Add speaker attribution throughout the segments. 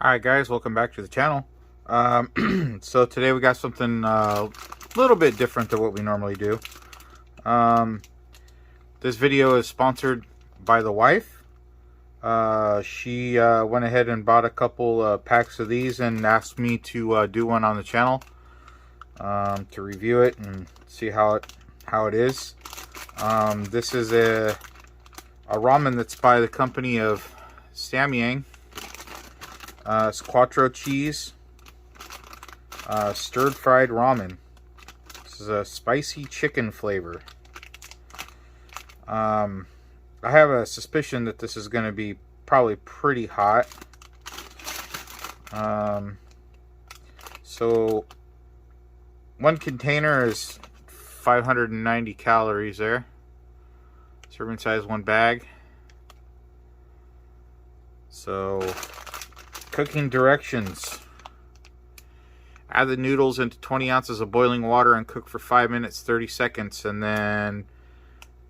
Speaker 1: Alright guys, welcome back to the channel. So today we got something a little bit different than what we normally do. This video is sponsored by the wife. She went ahead and bought a couple packs of these and asked me to do one on the channel to review it and see how it is. This is a ramen that's by the company of Samyang. It's Quattro cheese, stirred fried ramen. This is a spicy chicken flavor. I have a suspicion that this is going to be probably pretty hot. So one container is 590 calories there. Serving size, one bag. So cooking directions: add the noodles into 20 ounces of boiling water and cook for 5 minutes 30 seconds. And then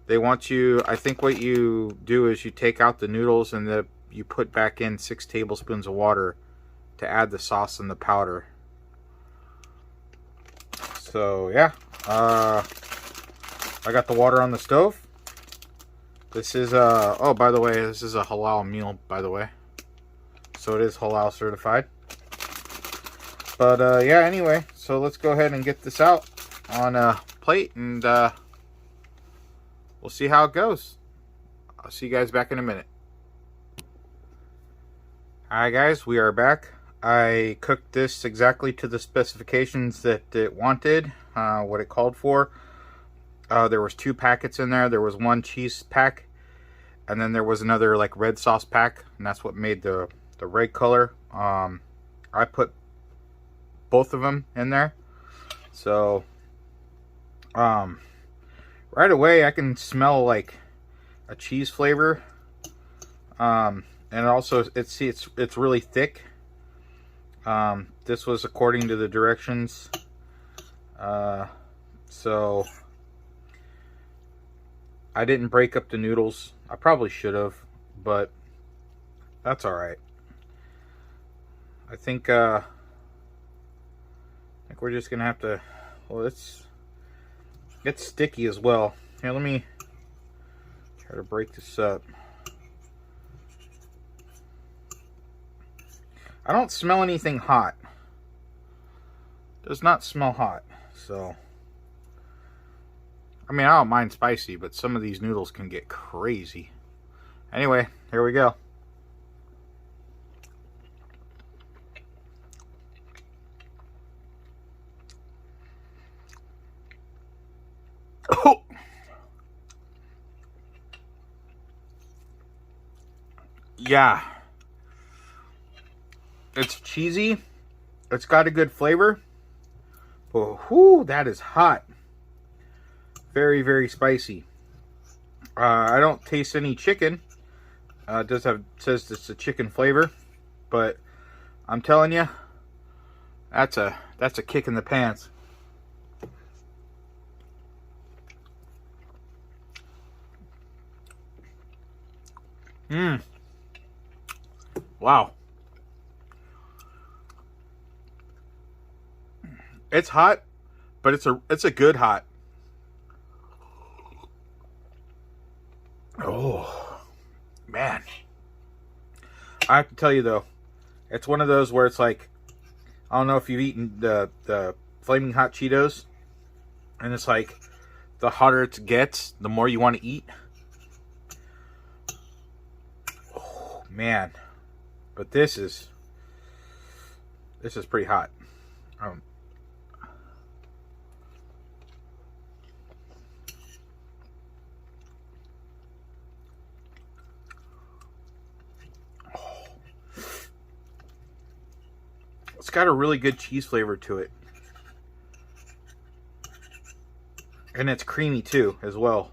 Speaker 1: they want you, I think what you do is you take out the noodles and you put back in 6 tablespoons of water to add the sauce and the powder. So yeah, I got the water on the stove. This is oh, by the way, this is a halal meal, by the way. So it is halal certified. But yeah, anyway, so let's go ahead and get this out on a plate and we'll see how it goes. I'll see you guys back in a minute. Alright guys, we are back. I cooked this exactly to the specifications that it wanted, what it called for. There was 2 packets in there. There was 1 cheese pack, and then there was another like red sauce pack, and that's what made the red color. I put both of them in there. So right away I can smell like a cheese flavor. And also it's really thick. This was according to the directions. So I didn't break up the noodles. I probably should have, but that's all right. I think we're just gonna have to. Well, it's sticky as well. Here, let me try to break this up. I don't smell anything hot. Does not smell hot. So, I mean, I don't mind spicy, but some of these noodles can get crazy. Anyway, here we go. Oh. Yeah. It's cheesy. It's got a good flavor. But whoo, that is hot. Very, very spicy. I don't taste any chicken. It says it's a chicken flavor, but I'm telling you, that's a kick in the pants. Wow. It's hot, but it's a good hot. Oh, man. I have to tell you though, it's one of those where it's like, I don't know if you've eaten the Flaming Hot Cheetos, and it's like, the hotter it gets, the more you want to eat. Oh, man. But this is pretty hot. It's got a really good cheese flavor to it. And it's creamy too, as well.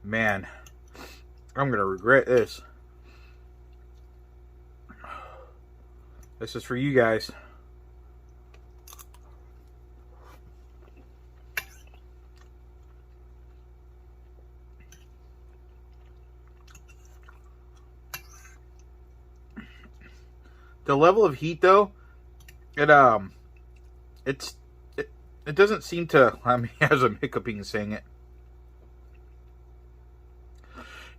Speaker 1: Man, I'm gonna regret this. This is for you guys. The level of heat though, it doesn't seem to, I mean, as I'm hiccuping saying it,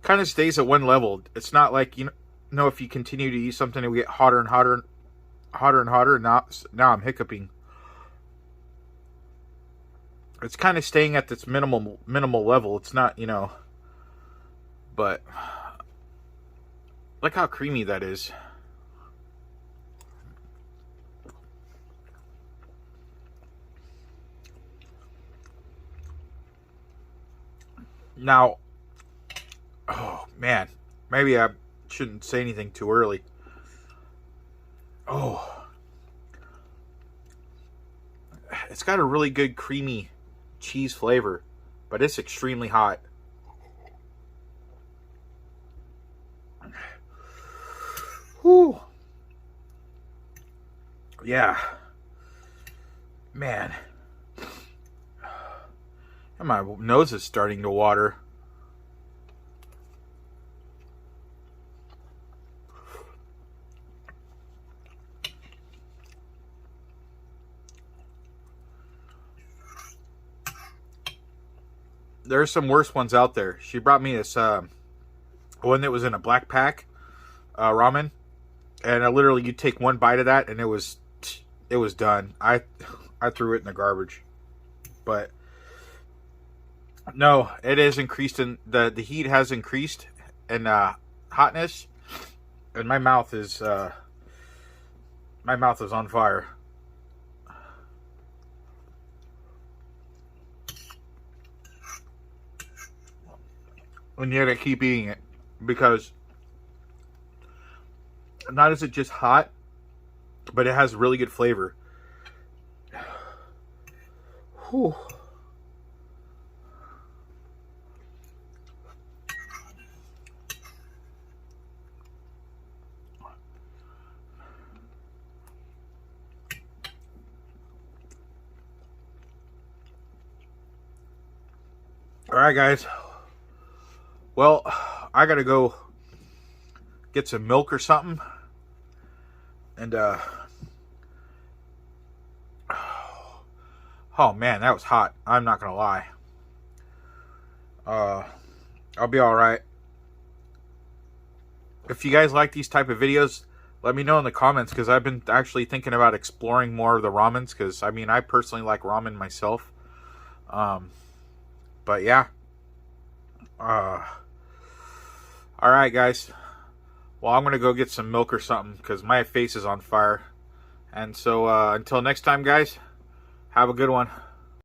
Speaker 1: kind of stays at one level. It's not like, you know, if you continue to eat something, it will get hotter and hotter, hotter and hotter. Now I'm hiccuping. It's kind of staying at this minimal level. It's not, you know, but look how creamy that is. Now, oh man, maybe I shouldn't say anything too early. Oh, it's got a really good creamy cheese flavor, but it's extremely hot. Whew. Yeah. Man. And my nose is starting to water. There's some worse ones out there. She brought me this one that was in a black pack ramen, and I literally, you take one bite of that and it was done. I threw it in the garbage. But no, it has increased in the heat has increased in hotness, and my mouth is on fire. And yet I keep eating it because not is it just hot, but it has really good flavor. Whew. All right, guys. Well, I gotta go get some milk or something, and oh man, that was hot. I'm not gonna lie. I'll be all right. If you guys like these type of videos, let me know in the comments, because I've been actually thinking about exploring more of the ramens, because I mean, I personally like ramen myself. But yeah. Alright, guys. Well, I'm going to go get some milk or something, because my face is on fire. And so, until next time, guys, have a good one.